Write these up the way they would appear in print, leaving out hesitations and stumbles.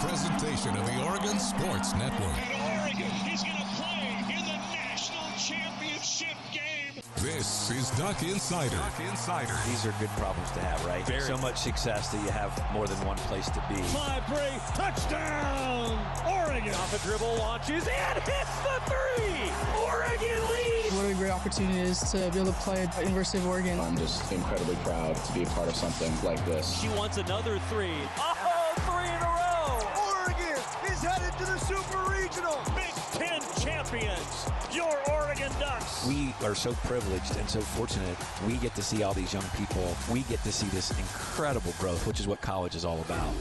presentation of the Oregon Sports Network. And Oregon is going to play in the national championship game. This is Duck Insider. These are good problems to have, right? So much success that you have more than one place to be. 5-3, touchdown, Oregon. Off a dribble, launches, and hits the three. Oregon leads. What a great opportunity it is to be able to play at University of Oregon. I'm just incredibly proud to be a part of something like this. She wants another three. Oh, three in a row. Oregon is headed to the Super Regional. Big Ten champions, your Oregon Ducks. We are so privileged and so fortunate. We get to see all these young people. We get to see this incredible growth, which is what college is all about.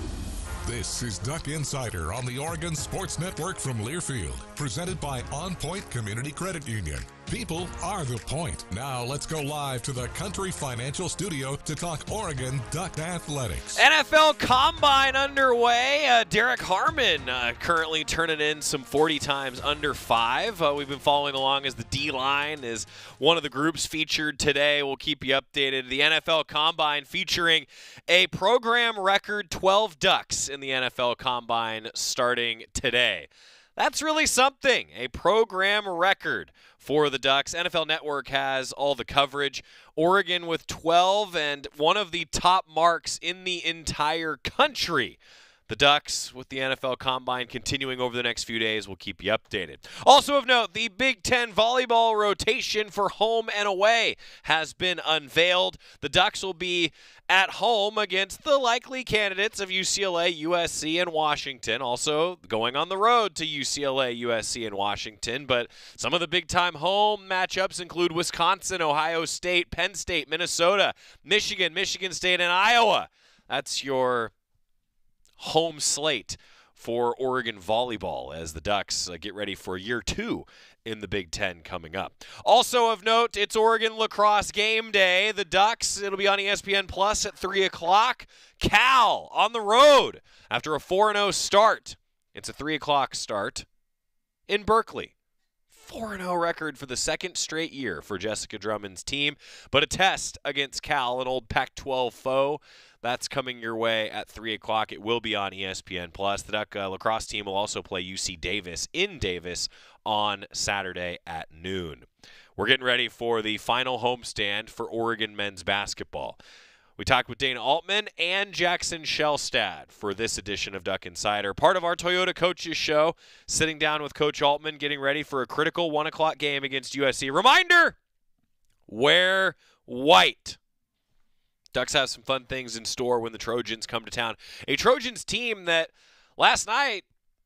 This is Duck Insider on the Oregon Sports Network from Learfield, presented by OnPoint Community Credit Union. People are the point. Now let's go live to the Country Financial Studio to talk Oregon Duck athletics. NFL Combine underway. Derek Harmon currently turning in some 40 times under 5. We've been following along as the D-line is one of the groups featured today. We'll keep you updated. The NFL Combine featuring a program record 12 Ducks in the NFL Combine starting today. That's really something, a program record for the Ducks. NFL Network has all the coverage. Oregon with 12 and one of the top marks in the entire country. The Ducks with the NFL Combine continuing over the next few days. We'll keep you updated. Also of note, the Big Ten volleyball rotation for home and away has been unveiled. The Ducks will be at home against the likely candidates of UCLA, USC, and Washington. Also going on the road to UCLA, USC, and Washington. But some of the big-time home matchups include Wisconsin, Ohio State, Penn State, Minnesota, Michigan, Michigan State, and Iowa. That's your home slate for Oregon volleyball as the Ducks get ready for year 2 in the Big Ten coming up. Also of note, it's Oregon lacrosse game day. The Ducks, it'll be on ESPN Plus at 3 o'clock. Cal on the road after a 4-0 start. It's a 3 o'clock start in Berkeley. 4-0 record for the second straight year for Jessica Drummond's team, but a test against Cal, an old Pac-12 foe. That's coming your way at 3 o'clock. It will be on ESPN+. The Duck lacrosse team will also play UC Davis in Davis on Saturday at noon. We're getting ready for the final homestand for Oregon men's basketball. We talked with Dana Altman and Jackson Shelstad for this edition of Duck Insider. Part of our Toyota Coaches Show, sitting down with Coach Altman, getting ready for a critical 1 o'clock game against USC. Reminder, wear white. Ducks have some fun things in store when the Trojans come to town. A Trojans team that last night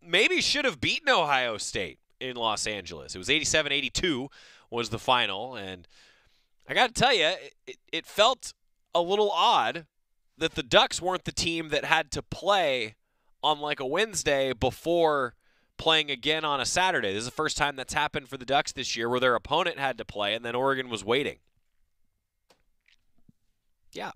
maybe should have beaten Ohio State in Los Angeles. It was 87-82 was the final, and I got to tell you, it felt a little odd that the Ducks weren't the team that had to play on like a Wednesday before playing again on a Saturday. This is the first time that's happened for the Ducks this year where their opponent had to play and then Oregon was waiting. Yeah.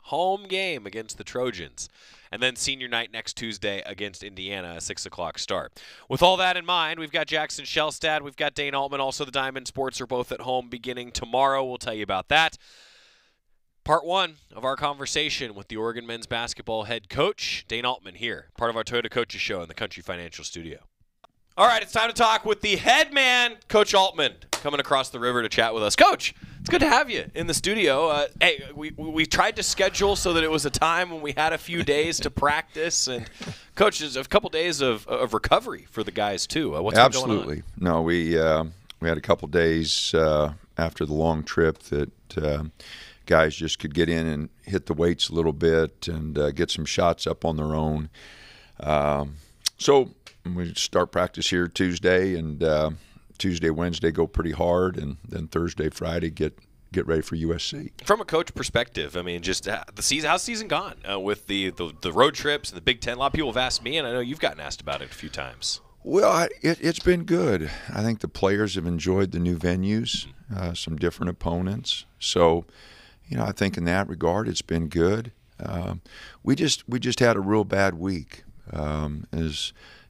Home game against the Trojans. And then senior night next Tuesday against Indiana, a 6 o'clock start. With all that in mind, we've got Jackson Shelstad, we've got Dane Altman, also the Diamond Sports are both at home beginning tomorrow. We'll tell you about that. Part 1 of our conversation with the Oregon men's basketball head coach, Dane Altman here, part of our Toyota Coaches Show in the Country Financial Studio. All right, it's time to talk with the head man, Coach Altman, coming across the river to chat with us. Coach, it's good to have you in the studio. Hey, we tried to schedule so that it was a time when we had a few days to practice. And, Coach, there's a couple days of recovery for the guys, too. What's been going on? Absolutely. No, we had a couple days after the long trip that guys just could get in and hit the weights a little bit and get some shots up on their own. So we start practice here Tuesday, and Tuesday, Wednesday go pretty hard, and then Thursday, Friday get ready for USC. From a coach perspective, I mean, just the season, how's the season gone with the road trips and the Big Ten? A lot of people have asked me, and I know you've gotten asked about it a few times. Well, it's been good. I think the players have enjoyed the new venues, some different opponents. So, I think in that regard, it's been good. We just had a real bad week.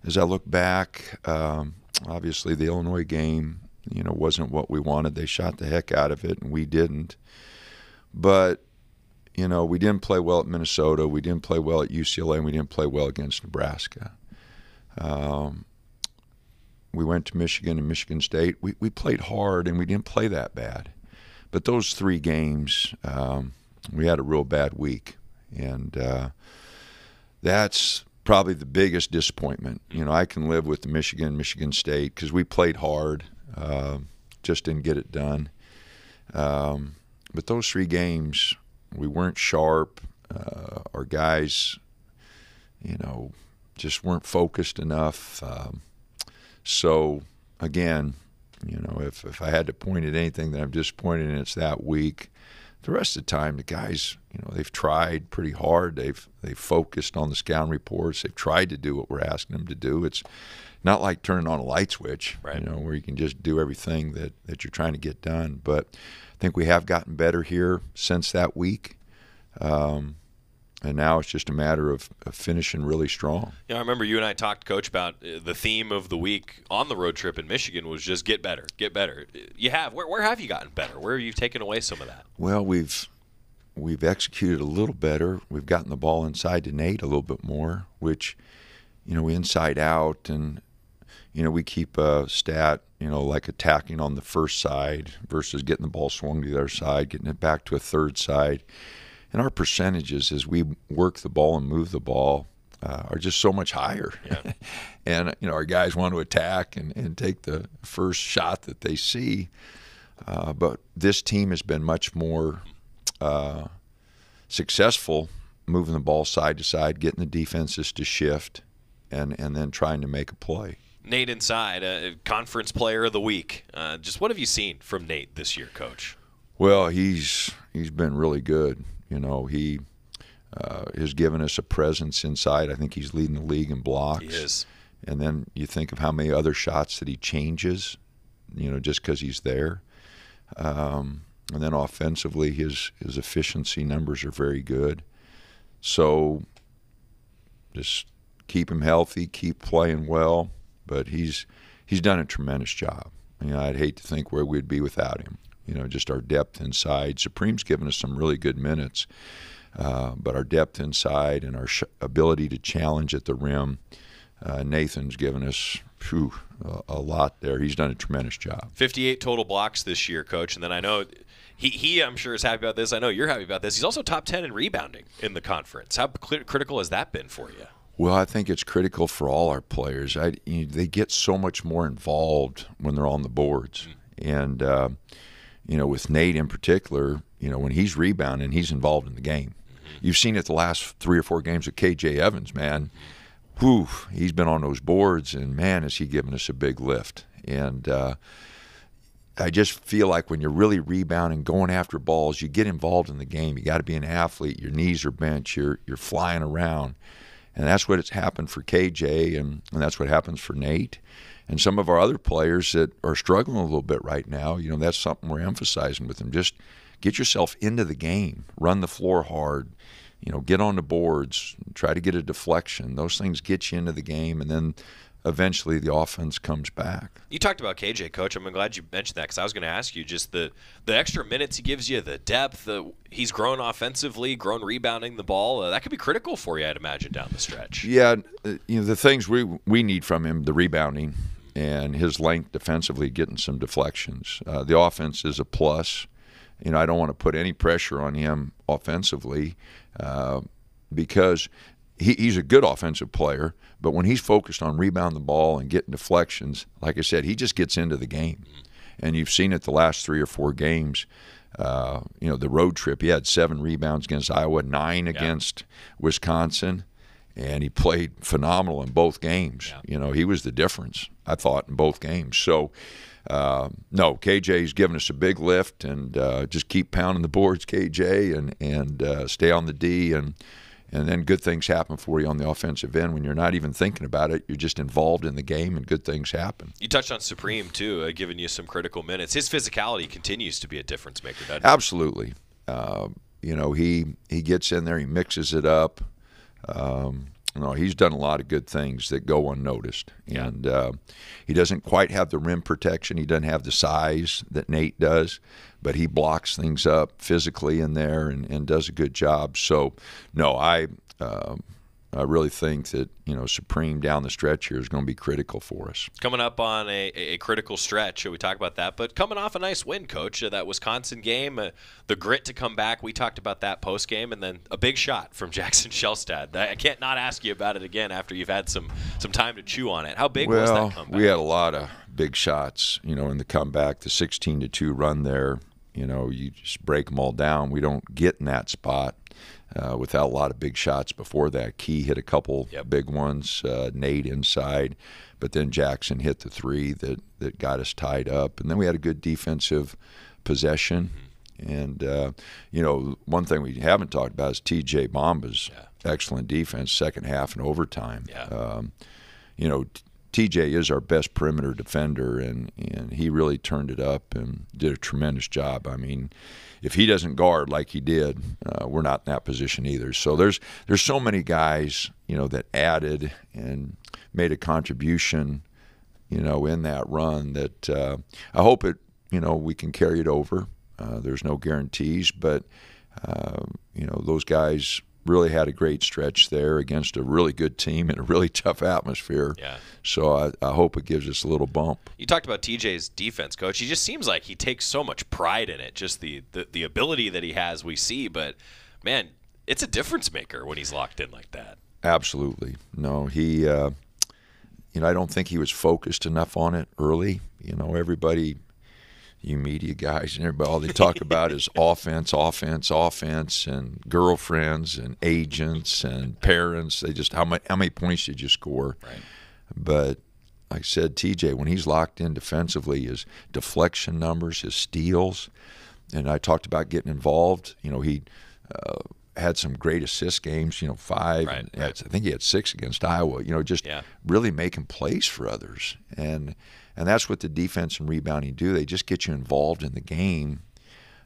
As I look back, obviously the Illinois game, wasn't what we wanted. They shot the heck out of it, and we didn't. But we didn't play well at Minnesota, we didn't play well at UCLA, and we didn't play well against Nebraska. We went to Michigan and Michigan State. We played hard, and we didn't play that bad. But those 3 games, we had a real bad week. And that's probably the biggest disappointment. I can live with the Michigan State because we played hard, just didn't get it done. But those 3 games, we weren't sharp. Our guys, just weren't focused enough. So, again, if I had to point at anything that I'm disappointed in, it's that week. The rest of the time, the guys, they've tried pretty hard. They've focused on the scouting reports. They've tried to do what we're asking them to do. It's not like turning on a light switch, right, where you can just do everything that you're trying to get done. But I think we have gotten better here since that week. And now it's just a matter of finishing really strong. I remember you and I talked, Coach, about the theme of the week on the road trip in Michigan was just get better, get better. You have. Where have you gotten better? Where have you taken away some of that? Well, we've executed a little better. We've gotten the ball inside to Nate a little bit more, which, inside out, and, we keep a stat, like attacking on the first side versus getting the ball swung to the other side, getting it back to a third side. And our percentages as we work the ball and move the ball are just so much higher. Yeah. And, our guys want to attack and take the first shot that they see. But this team has been much more successful moving the ball side to side, getting the defenses to shift, and then trying to make a play. Nate inside, conference player of the week. Just what have you seen from Nate this year, Coach? Well, he's been really good. He has given us a presence inside. I think he's leading the league in blocks. He is. And then you think of how many other shots that he changes, just because he's there. And then offensively, his efficiency numbers are very good. So just keep him healthy, keep playing well. But he's done a tremendous job. I'd hate to think where we'd be without him. Just our depth inside. Supreme's given us some really good minutes, but our depth inside and our ability to challenge at the rim, Nathan's given us a lot there. He's done a tremendous job. 58 total blocks this year, Coach, and then I know he I'm sure is happy about this. I know you're happy about this. He's also top 10 in rebounding in the conference. How critical has that been for you? Well, I think it's critical for all our players. They get so much more involved when they're on the boards. And, with Nate in particular, when he's rebounding, he's involved in the game. You've seen it the last 3 or 4 games with KJ Evans, man. Whew, he's been on those boards, and, man, has he given us a big lift. And I just feel like when you're really rebounding, going after balls, you get involved in the game. You got to be an athlete. Your knees are bent. You're flying around. And that's what it's happened for KJ, and that's what happens for Nate. And some of our other players that are struggling a little bit right now, that's something we're emphasizing with them. Just get yourself into the game, run the floor hard, get on the boards, try to get a deflection. Those things get you into the game, and then eventually the offense comes back. You talked about KJ, Coach. I'm glad you mentioned that because I was going to ask you just the extra minutes he gives you, the depth. He's grown offensively, grown rebounding the ball. That could be critical for you, I'd imagine, down the stretch. Yeah, the things we need from him, the rebounding and his length defensively, getting some deflections. The offense is a plus. I don't want to put any pressure on him offensively because he's a good offensive player, but when he's focused on rebounding the ball and getting deflections, like I said, he just gets into the game. And you've seen it the last 3 or 4 games. The road trip, he had 7 rebounds against Iowa, 9 against Wisconsin, and he played phenomenal in both games. Yeah. He was the difference, I thought, in both games. So, no, KJ's given us a big lift, and just keep pounding the boards, KJ, and stay on the D, and then good things happen for you on the offensive end. When you're not even thinking about it, you're just involved in the game, and good things happen. You touched on Supreme, too, giving you some critical minutes. His physicality continues to be a difference maker, doesn't it? Absolutely. He gets in there, he mixes it up. No, he's done a lot of good things that go unnoticed. Yeah. And he doesn't quite have the rim protection. He doesn't have the size that Nate does, but he blocks things up physically in there and does a good job. So, no, I really think that, Supreme down the stretch here is going to be critical for us. Coming up on a critical stretch, we talk about that, but coming off a nice win, Coach, that Wisconsin game, the grit to come back, we talked about that post-game, and then a big shot from Jackson Shelstad. I can't not ask you about it again after you've had some time to chew on it. How big was that comeback? We had a lot of big shots, in the comeback, the 16-2 run there. You just break them all down. We don't get in that spot. Without a lot of big shots before that. Key hit a couple big ones, Nate inside, but then Jackson hit the three that got us tied up. And then we had a good defensive possession. And, one thing we haven't talked about is T.J. Bomba's excellent defense, second half and overtime. TJ is our best perimeter defender, and he really turned it up and did a tremendous job. I mean, if he doesn't guard like he did, we're not in that position either. So there's so many guys, that added and made a contribution, in that run that I hope it, we can carry it over. There's no guarantees, but, those guys really had a great stretch there against a really good team in a really tough atmosphere. Yeah. So I hope it gives us a little bump. You talked about TJ's defense, Coach. He just seems like he takes so much pride in it, just the ability that he has we see. But, man, it's a difference maker when he's locked in like that. Absolutely. No, he I don't think he was focused enough on it early. Everybody – you media guys and everybody, all they talk about is offense, and girlfriends and agents and parents. They just how many points did you score? Right. But like I said, TJ, when he's locked in defensively, his deflection numbers, his steals, and I talked about getting involved. He had some great assist games. 5. Right. I think he had 6 against Iowa. Really making plays for others and that's what the defense and rebounding do. They just get you involved in the game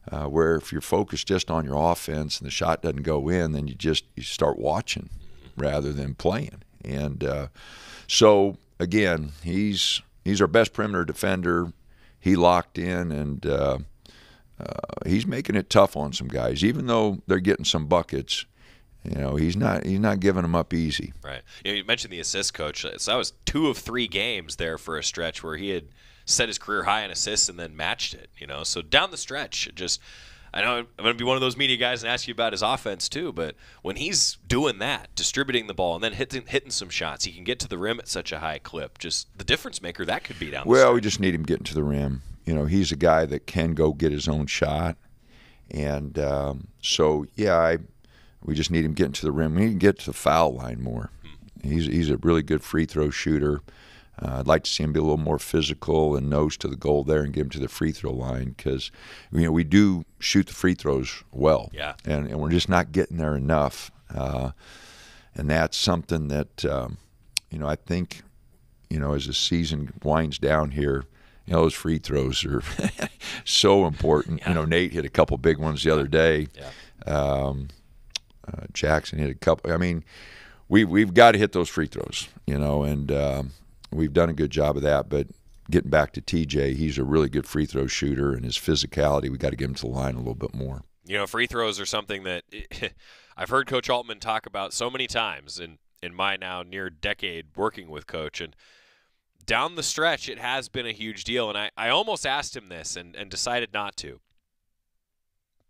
where if you're focused just on your offense and the shot doesn't go in, then you start watching rather than playing. And so, again, he's our best perimeter defender. He locked in, and he's making it tough on some guys. Even though they're getting some buckets, he's not giving them up easy. Right. You mentioned the assist, Coach. So that was 2 of 3 games there for a stretch where he had set his career high in assists and then matched it. So down the stretch, I know I'm going to be one of those media guys and ask you about his offense too. But when he's doing that, distributing the ball and then hitting some shots, he can get to the rim at such a high clip. Just the difference maker that could be down the stretch. Well, we just need him getting to the rim. He's a guy that can go get his own shot, and we just need him getting to the rim. We need to get to the foul line more. He's a really good free throw shooter. I'd like to see him be a little more physical and nose to the goal there and get him to the free throw line because we do shoot the free throws well. Yeah. And we're just not getting there enough. And that's something that I think as the season winds down here, those free throws are so important. Yeah. Nate hit a couple big ones the other day. Yeah. Jackson hit a couple. I mean, we've got to hit those free throws, and we've done a good job of that. But getting back to TJ, he's a really good free throw shooter, and his physicality, we got to get him to the line a little bit more. Free throws are something that I've heard Coach Altman talk about so many times in my now near decade working with Coach, and down the stretch, it has been a huge deal. And I almost asked him this and decided not to.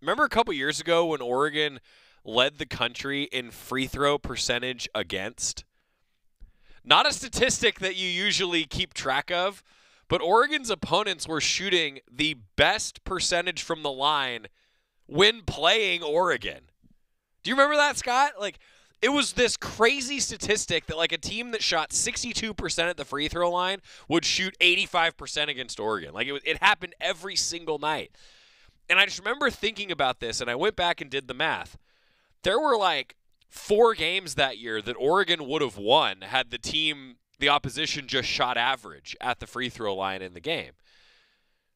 Remember a couple years ago when Oregon led the country in free throw percentage against? Not a statistic that you usually keep track of, but Oregon's opponents were shooting the best percentage from the line when playing Oregon. Do you remember that, Scott? It was this crazy statistic that a team that shot 62% at the free throw line would shoot 85% against Oregon. It happened every single night. And I just remember thinking about this, and I went back and did the math. There were 4 games that year that Oregon would have won had the opposition just shot average at the free throw line in the game.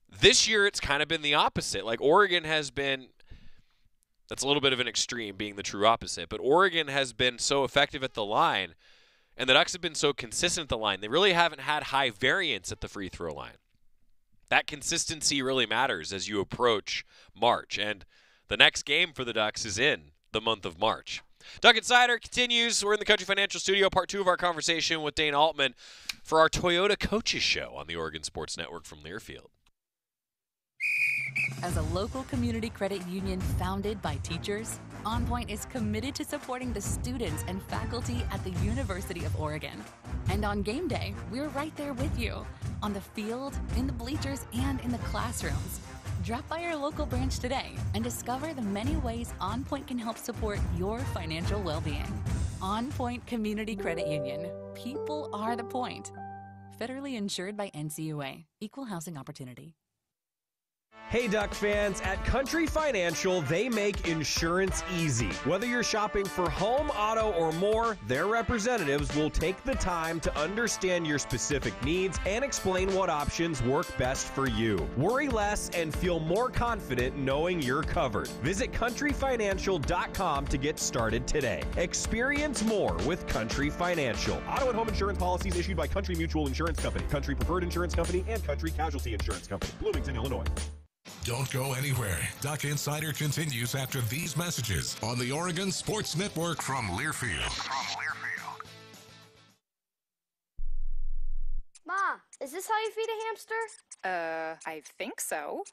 This year, it's kind of been the opposite. Oregon has been That's a little bit of an extreme, being the true opposite. But Oregon has been so effective at the line, and the Ducks have been so consistent at the line. They really haven't had high variance at the free throw line. That consistency really matters as you approach March. And the next game for the Ducks is in the month of March. Duck Insider continues. We're in the Country Financial Studio, part 2 of our conversation with Dane Altman for our Toyota Coaches Show on the Oregon Sports Network from Learfield. As a local community credit union founded by teachers, OnPoint is committed to supporting the students and faculty at the University of Oregon. And on game day, we're right there with you, on the field, in the bleachers, and in the classrooms. Drop by our local branch today and discover the many ways OnPoint can help support your financial well-being. OnPoint Community Credit Union. People are the point. Federally insured by NCUA. Equal housing opportunity. Hey Duck fans, at Country Financial, they make insurance easy. Whether you're shopping for home, auto, or more, their representatives will take the time to understand your specific needs and explain what options work best for you. Worry less and feel more confident knowing you're covered. Visit countryfinancial.com to get started today. Experience more with Country Financial. Auto and home insurance policies issued by Country Mutual Insurance Company, Country Preferred Insurance Company, and Country Casualty Insurance Company, Bloomington, Illinois. Don't go anywhere. Duck Insider continues after these messages on the Oregon Sports Network from Learfield. Ma, is this how you feed a hamster? I think so.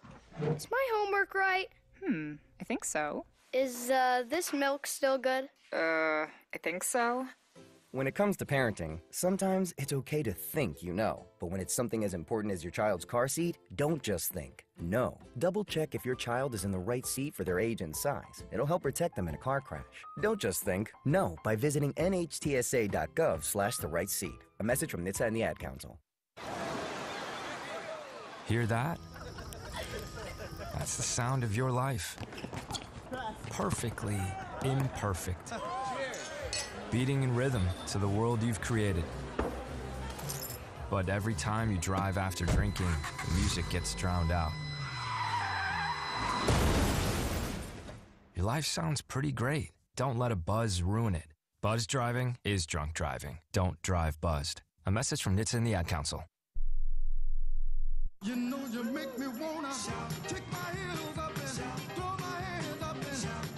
Is my homework right? I think so. Is, this milk still good? I think so. When it comes to parenting, sometimes it's okay to think you know. But when it's something as important as your child's car seat, don't just think. Know. Double check if your child is in the right seat for their age and size. It'll help protect them in a car crash. Don't just think. Know by visiting nhtsa.gov/the right seat. A message from NHTSA and the Ad Council. Hear that? That's the sound of your life. Perfectly imperfect. Beating in rhythm to the world you've created. But every time you drive after drinking, the music gets drowned out. Your life sounds pretty great. Don't let a buzz ruin it. Buzz driving is drunk driving. Don't drive buzzed. A message from NHTSA and the Ad Council. You know you make me wanna kick my heels up and throw my hands up and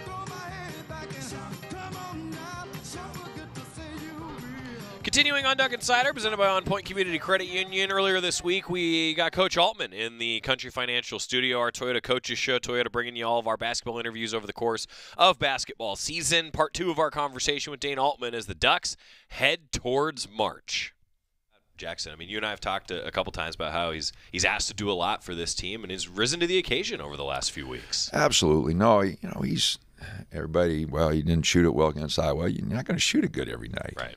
throw my head back and come on now. So good to see you real. Continuing on Duck Insider, presented by OnPoint Community Credit Union. Earlier this week, we got Coach Altman in the Country Financial Studio, our Toyota Coaches Show. Toyota bringing you all of our basketball interviews over the course of basketball season. Part 2 of our conversation with Dane Altman as the Ducks head towards March. Jackson, I mean, you and I have talked a couple times about how he's asked to do a lot for this team and he's risen to the occasion over the last few weeks. Absolutely. No, he's everybody, well, he didn't shoot it well against Iowa. You're not going to shoot it good every night. Right.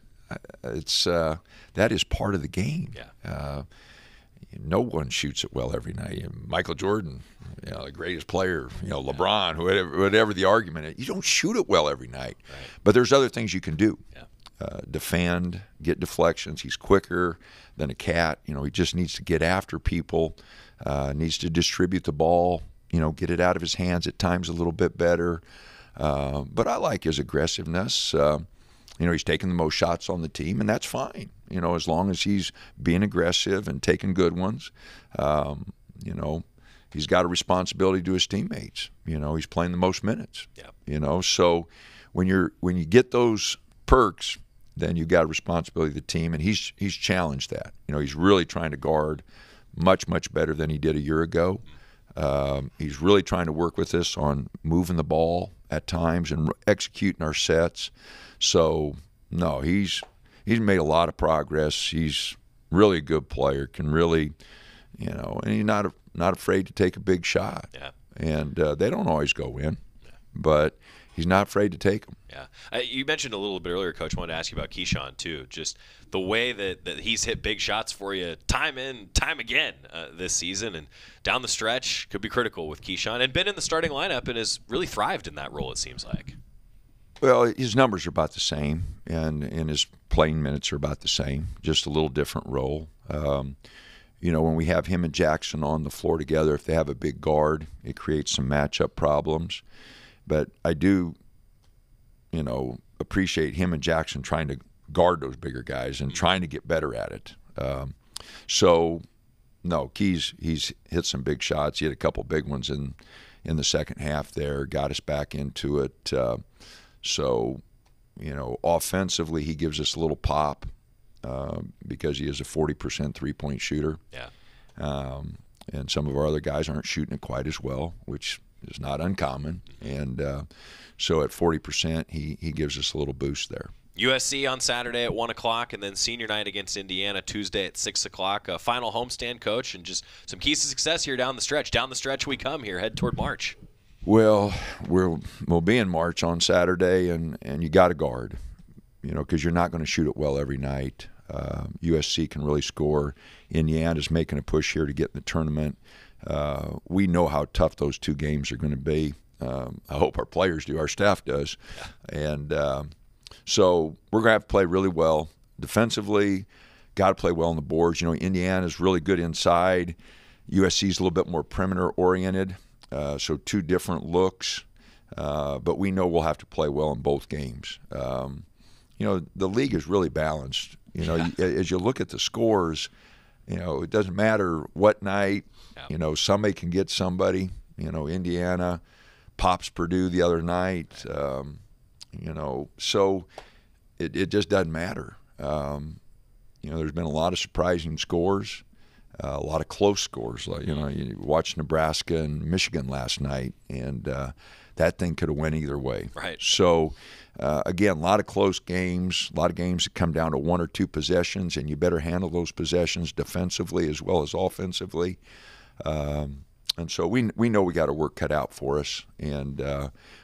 It's that is part of the game. Yeah. No one shoots it well every night. Michael Jordan, the greatest player, LeBron, whatever the argument is, you don't shoot it well every night. Right. But there's other things you can do. Yeah. Defend, get deflections. He's quicker than a cat. He just needs to get after people, needs to distribute the ball, get it out of his hands at times a little bit better. But I like his aggressiveness. He's taking the most shots on the team, and that's fine, as long as he's being aggressive and taking good ones. He's got a responsibility to his teammates. He's playing the most minutes. Yeah. So when you get those perks, then you got a responsibility to the team, and he's challenged that. He's really trying to guard much, much better than he did a year ago. He's really trying to work with us on moving the ball at times and executing our sets. So, no, he's made a lot of progress. He's really a good player, can really, and he's not afraid to take a big shot. Yeah. And they don't always go in, but he's not afraid to take them. Yeah. You mentioned a little bit earlier, Coach, I wanted to ask you about Keyshawn, too. Just the way that he's hit big shots for you time in, time again this season. And down the stretch, could be critical with Keyshawn. And been in the starting lineup and has really thrived in that role, it seems like. Well, his numbers are about the same, and his playing minutes are about the same, just a little different role. When we have him and Jackson on the floor together, if they have a big guard, it creates some matchup problems. But I do, appreciate him and Jackson trying to guard those bigger guys and trying to get better at it. No, Keys, he's hit some big shots. He had a couple big ones in the second half there, got us back into it. Offensively, he gives us a little pop because he is a 40% three-point shooter. Yeah. And some of our other guys aren't shooting it quite as well, which is not uncommon. And so at 40%, he gives us a little boost there. USC on Saturday at 1 o'clock, and then senior night against Indiana Tuesday at 6 o'clock. Final homestand, Coach, and just some keys to success here down the stretch. Down the stretch we come here, head toward March. Well, we'll be in March on Saturday, and you got to guard, because you're not going to shoot it well every night. USC can really score. Indiana's making a push here to get in the tournament. We know how tough those two games are going to be. I hope our players do. Our staff does. Yeah. And so we're going to have to play really well. Defensively, got to play well on the boards. Indiana's really good inside. USC's a little bit more perimeter-oriented, so two different looks. But we know we'll have to play well in both games. The league is really balanced. As you look at the scores, it doesn't matter what night. Yeah. Somebody can get somebody. Indiana pops Purdue the other night. So it just doesn't matter. There's been a lot of surprising scores, a lot of close scores. Like you watched Nebraska and Michigan last night, and that thing could have went either way. Right. So again, a lot of close games, a lot of games that come down to one or two possessions, and you better handle those possessions defensively as well as offensively. And so we know we got our work cut out for us, and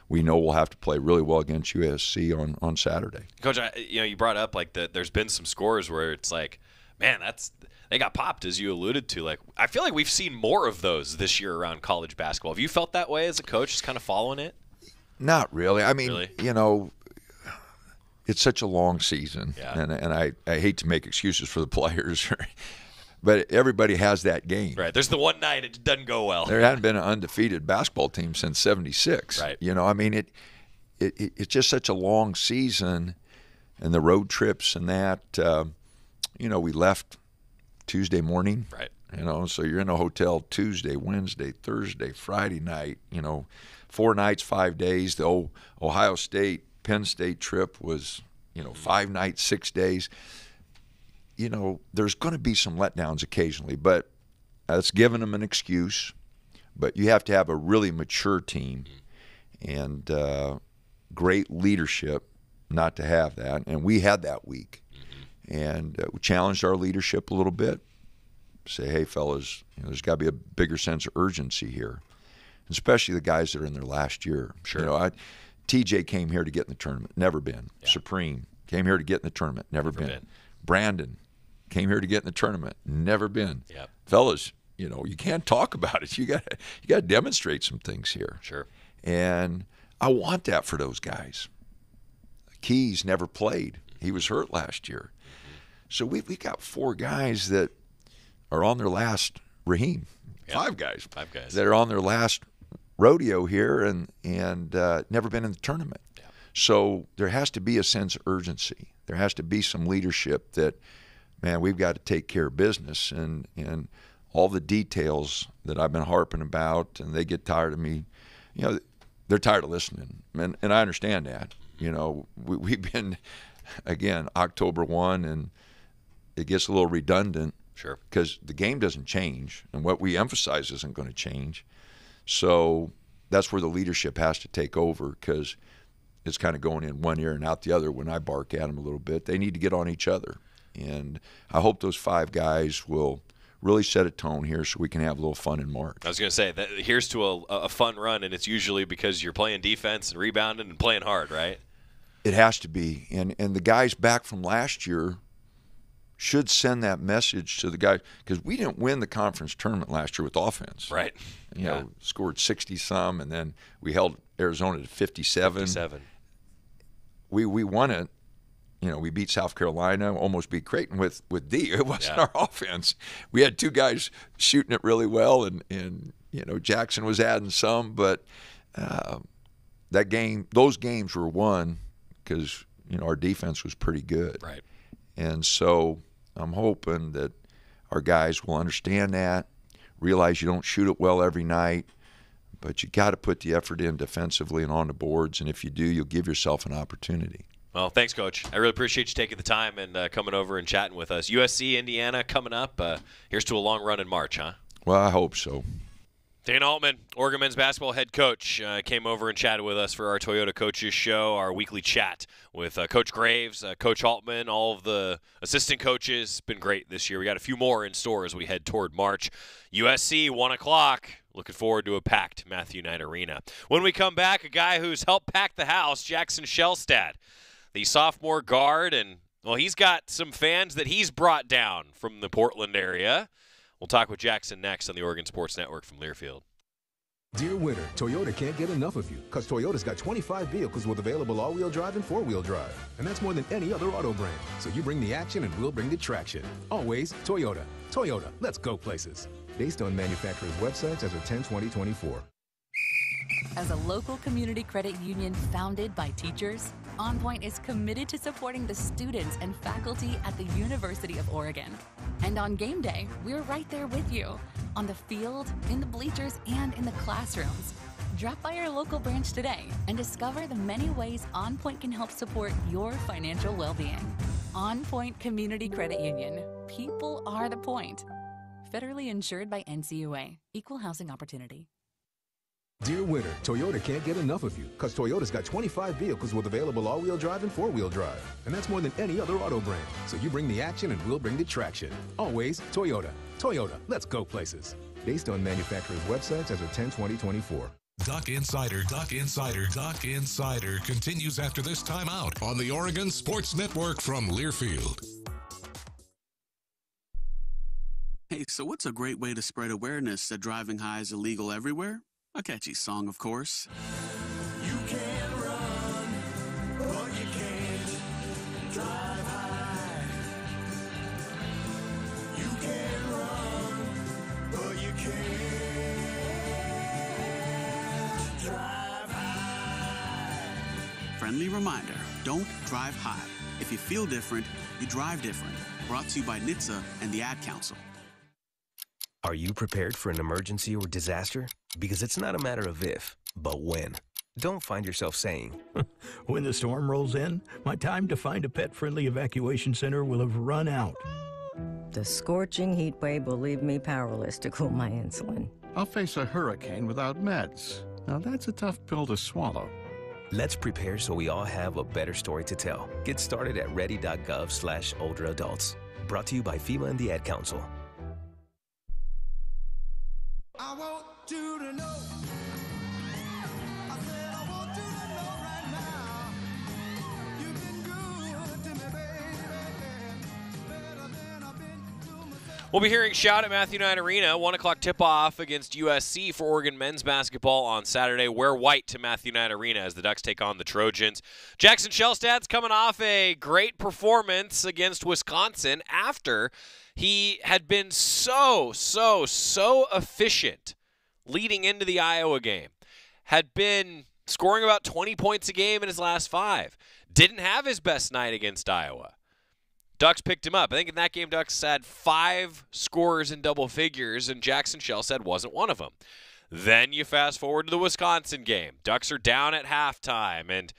we know we'll have to play really well against USC on Saturday. Coach, you brought up there's been some scores where it's like, man, they got popped, as you alluded to. Like, I feel like we've seen more of those this year around college basketball. Have you felt that way as a coach, just kind of following it? Not really. I mean, really? It's such a long season, yeah. and I hate to make excuses for the players. But everybody has that game. Right. There's the one night it doesn't go well. There hadn't been an undefeated basketball team since '76. Right. It's just such a long season, and the road trips and that. We left Tuesday morning. Right. So you're in a hotel Tuesday, Wednesday, Thursday, Friday night. 4 nights, 5 days. The Ohio State, Penn State trip was, 5 nights, 6 days. There's going to be some letdowns occasionally, but that's giving them an excuse. But you have to have a really mature team and great leadership not to have that. And we had that week. And we challenged our leadership a little bit. Say, hey, fellas, there's got to be a bigger sense of urgency here, especially the guys that are in their last year. Sure. TJ came here to get in the tournament, never been. Yeah. Supreme came here to get in the tournament, never been. Brandon came here to get in the tournament, never been. Yep. Fellas, you can't talk about it. You got to demonstrate some things here. Sure. And I want that for those guys. Keys never played. He was hurt last year. So we got 4 guys that are on their last Raheem. Yep. 5 guys. 5 guys that are on their last rodeo here and never been in the tournament. Yeah. So there has to be a sense of urgency. There has to be some leadership that, man, we've got to take care of business. And all the details that I've been harping about, and they get tired of me, they're tired of listening. And I understand that. We've been, again, October 1, and it gets a little redundant. Sure. Because the game doesn't change, and what we emphasize isn't going to change. So that's where the leadership has to take over, because it's kind of going in one ear and out the other when I bark at them a little bit. They need to get on each other. And I hope those 5 guys will really set a tone here so we can have a little fun in March. I was going to say, that here's to a fun run, and it's usually because you're playing defense and rebounding and playing hard, right? It has to be. And the guys back from last year should send that message to the guys, because we didn't win the conference tournament last year with offense. Right. Scored 60-some, and then we held Arizona to 57. We won it. We beat South Carolina, almost beat Creighton with D. It wasn't our offense. We had 2 guys shooting it really well, and Jackson was adding some, but those games were won because our defense was pretty good. Right. And so I'm hoping that our guys will understand that, realize you don't shoot it well every night, but you got to put the effort in defensively and on the boards, and if you do, you'll give yourself an opportunity. Well, thanks, Coach. I really appreciate you taking the time and coming over and chatting with us. USC, Indiana coming up. Here's to a long run in March, huh? Well, I hope so. Dan Altman, Oregon men's basketball head coach, came over and chatted with us for our Toyota Coaches Show, our weekly chat with Coach Graves, Coach Altman, all of the assistant coaches. It's been great this year. We got a few more in store as we head toward March. USC, 1 o'clock. Looking forward to a packed Matthew Knight Arena. When we come back, a guy who's helped pack the house, Jackson Shelstad, the sophomore guard, and, well, he's got some fans that he's brought down from the Portland area. We'll talk with Jackson next on the Oregon Sports Network from Learfield. Dear winter, Toyota can't get enough of you because Toyota's got 25 vehicles with available all-wheel drive and four-wheel drive. And that's more than any other auto brand. So you bring the action and we'll bring the traction. Always Toyota. Toyota, let's go places. Based on manufacturer's websites as of 10/20/24. As a local community credit union founded by teachers, OnPoint is committed to supporting the students and faculty at the University of Oregon. And on game day, we're right there with you, on the field, in the bleachers, and in the classrooms. Drop by our local branch today and discover the many ways OnPoint can help support your financial well-being. OnPoint Community Credit Union. People are the point. Federally insured by NCUA. Equal housing opportunity. Dear winter, Toyota can't get enough of you because Toyota's got 25 vehicles with available all-wheel drive and four-wheel drive. And that's more than any other auto brand. So you bring the action and we'll bring the traction. Always Toyota. Toyota, let's go places. Based on manufacturer's websites as of 10/20/24. Duck Insider continues after this timeout on the Oregon Sports Network from Learfield. Hey, so what's a great way to spread awareness that driving high is illegal everywhere? A catchy song, of course. You can run, but you can't drive high. You can run, but you can't drive high. Friendly reminder, don't drive high. If you feel different, you drive different. Brought to you by NHTSA and the Ad Council. Are you prepared for an emergency or disaster? Because it's not a matter of if, but when. Don't find yourself saying, when the storm rolls in, my time to find a pet-friendly evacuation center will have run out. The scorching heat wave will leave me powerless to cool my insulin. I'll face a hurricane without meds. Now that's a tough pill to swallow. Let's prepare so we all have a better story to tell. Get started at ready.gov/older adults. Brought to you by FEMA and the Ad Council. I want you to know. I said I want you to know right now. You've been good to me, baby. Better than I've been to myself. We'll be hearing Shout at Matthew Knight Arena, 1 o'clock tip-off against USC for Oregon men's basketball on Saturday. Wear white to Matthew Knight Arena as the Ducks take on the Trojans. Jackson Shelstad's coming off a great performance against Wisconsin after he had been so efficient leading into the Iowa game. Had been scoring about 20 points a game in his last 5. Didn't have his best night against Iowa. Ducks picked him up. I think in that game, Ducks had 5 scorers in double figures, and Jackson Shelstad wasn't one of them. Then you fast forward to the Wisconsin game. Ducks are down at halftime, and,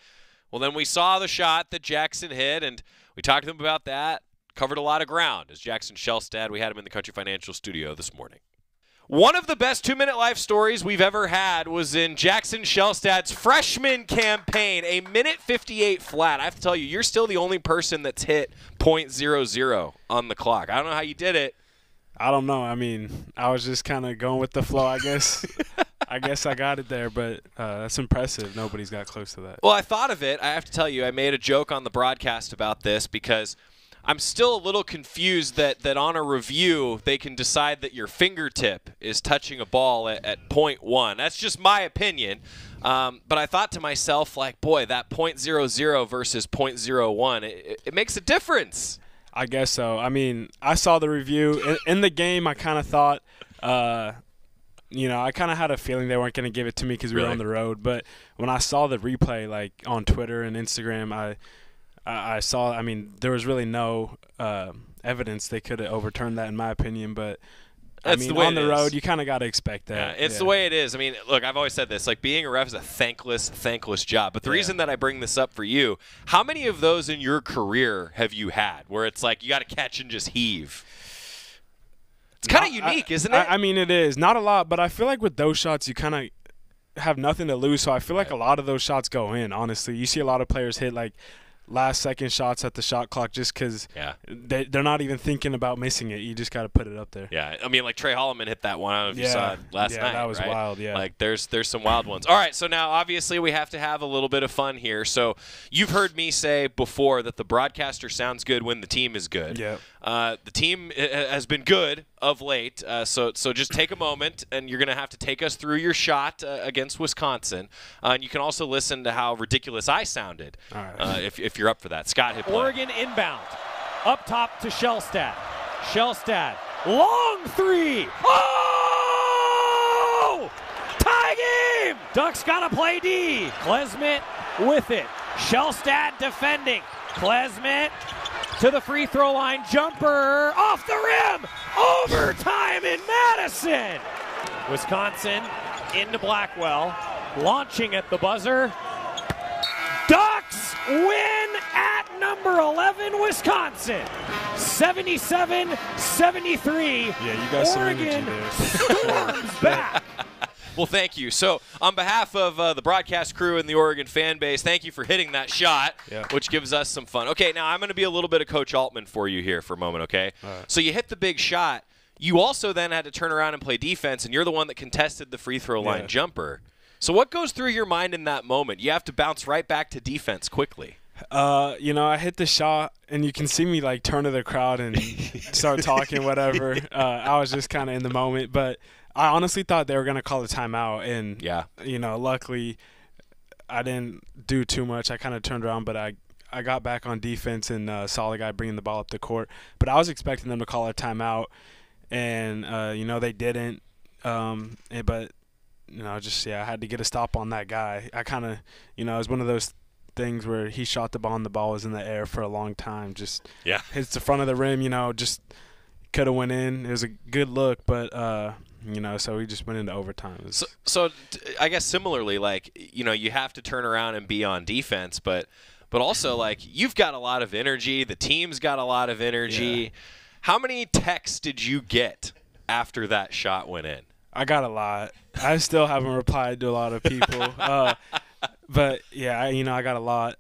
well, then we saw the shot that Jackson hit, and we talked to them about that. Covered a lot of ground as Jackson Shelstad. We had him in the Country Financial studio this morning. One of the best 2-minute life stories we've ever had was in Jackson Shelstad's freshman campaign, a minute 58 flat. I have to tell you, you're still the only person that's hit .00 on the clock. I don't know how you did it. I don't know. I mean, I was just kind of going with the flow, I guess. I guess I got it there, but that's impressive. Nobody's got close to that. Well, I thought of it. I have to tell you, I made a joke on the broadcast about this because I'm still a little confused that on a review they can decide that your fingertip is touching a ball at .1. That's just my opinion. But I thought to myself, like, boy, that .00 versus .01, it makes a difference. I guess so. I mean, I saw the review. In the game, I kind of thought I kind of had a feeling they weren't going to give it to me because we were on the road. But when I saw the replay, like on Twitter and Instagram, I saw. I mean, there was really no evidence they could have overturned that, in my opinion. But That's the way on the it road, is. you kind of got to expect that. Yeah, it's the way it is. I mean, look, I've always said this. Like, being a ref is a thankless job. But the reason that I bring this up for you, how many of those in your career have you had where it's like you got to catch and just heave? It's kind of unique, isn't it? I mean, it is. Not a lot, but I feel like with those shots, you kind of have nothing to lose. So I feel like a lot of those shots go in, honestly. You see a lot of players hit, like, last-second shots at the shot clock just because they're not even thinking about missing it. You just got to put it up there. Yeah, I mean, like Trey Holloman hit that one. I don't know if you saw it last night. Yeah, that was wild, yeah. Like, there's some wild ones. All right, so now, obviously, we have to have a little bit of fun here. So you've heard me say before that the broadcaster sounds good when the team is good. Yeah. The team has been good of late, so just take a moment, and you're going to have to take us through your shot against Wisconsin. And you can also listen to how ridiculous I sounded if you're up for that. Scott, hit play. Oregon inbound. Up top to Shelstad. Shelstad. Long three. Oh! Tie game! Ducks got to play D. Klesmit with it. Shelstad defending. Klesmit to the free throw line. Jumper off the rim. Overtime in Madison. Wisconsin into Blackwell. Launching at the buzzer. Ducks win at number 11, Wisconsin. 77-73. Yeah, you got some Oregon energy storms back. Well, thank you. So, on behalf of the broadcast crew and the Oregon fan base, thank you for hitting that shot, which gives us some fun. Okay, now I'm going to be a little bit of Coach Altman for you here for a moment, okay? So you hit the big shot. You also then had to turn around and play defense, and you're the one that contested the free throw line jumper. So what goes through your mind in that moment? You have to bounce right back to defense quickly. I hit the shot, and you can see me, like, turn to the crowd and start talking, whatever. I was just kind of in the moment. But I honestly thought they were going to call a timeout. And, luckily I didn't do too much. I kind of turned around, but I got back on defense and saw the guy bringing the ball up the court. But I was expecting them to call a timeout, and, they didn't. But I had to get a stop on that guy. I kind of, it was one of those things where he shot the ball and the ball was in the air for a long time. Just hits the front of the rim, just could have went in. It was a good look, but, so we just went into overtime. So I guess similarly, like, you have to turn around and be on defense, but also, like, you've got a lot of energy. The team's got a lot of energy. Yeah. How many texts did you get after that shot went in? I got a lot. I still haven't replied to a lot of people. But, yeah, I got a lot.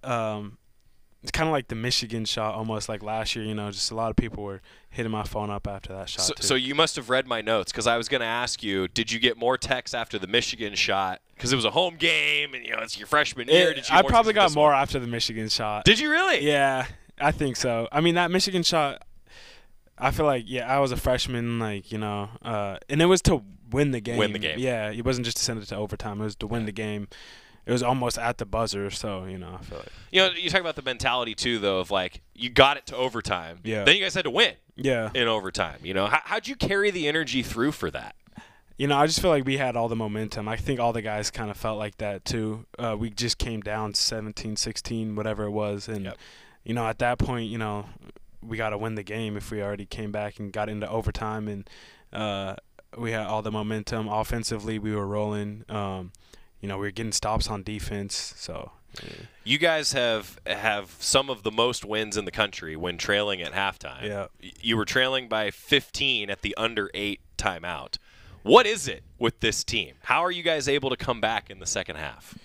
It's kind of like the Michigan shot almost like last year, just a lot of people were hitting my phone up after that shot. So you must have read my notes because I was going to ask you, did you get more texts after the Michigan shot? Because it was a home game and, it's your freshman year. I probably got more after the Michigan shot. Did you really? Yeah, I think so. I mean, that Michigan shot, I feel like, I was a freshman, and it was to win the game. Yeah, it wasn't just to send it to overtime. It was to win the game. It was almost at the buzzer, so, I feel like. You talk about the mentality, too, though, of, like, you got it to overtime. Yeah. Then you guys had to win in overtime. How'd you carry the energy through for that? I just feel like we had all the momentum. I think all the guys kind of felt like that, too. We just came down 17-16, whatever it was. And, at that point, we got to win the game if we already came back and got into overtime. And we had all the momentum. Offensively, we were rolling. We were getting stops on defense. So you guys have some of the most wins in the country when trailing at halftime. Yeah. You were trailing by 15 at the under 8 timeout. What is it with this team? How are you guys able to come back in the second half?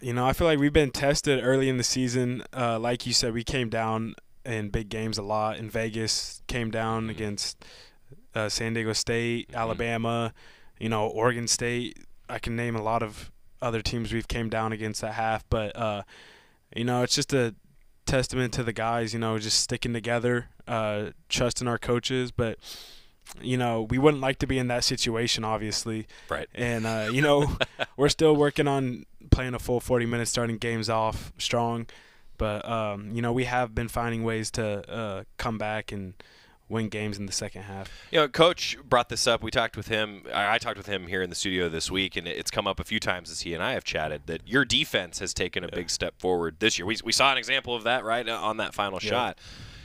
I feel like we've been tested early in the season. Like you said, we came down in big games a lot. In Vegas, came down against San Diego State, Alabama, Oregon State. I can name a lot of other teams we've came down against at half. But, it's just a testament to the guys, just sticking together, trusting our coaches. But, we wouldn't like to be in that situation, obviously. Right. And, we're still working on playing a full 40 minutes, starting games off strong. But, we have been finding ways to come back and win games in the second half. You know, Coach brought this up. We talked with him. I talked with him here in the studio this week, and it's come up a few times as he and I have chatted that your defense has taken a big step forward this year. We saw an example of that right on that final shot.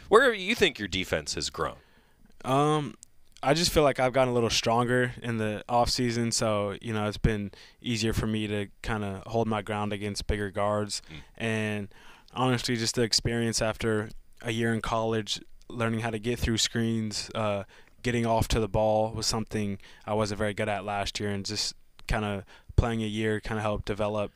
Where do you think your defense has grown? I just feel like I've gotten a little stronger in the off season, so it's been easier for me to kind of hold my ground against bigger guards. And honestly, just the experience after a year in college, learning how to get through screens, getting off to the ball was something I wasn't very good at last year, and just kind of playing a year kind of helped develop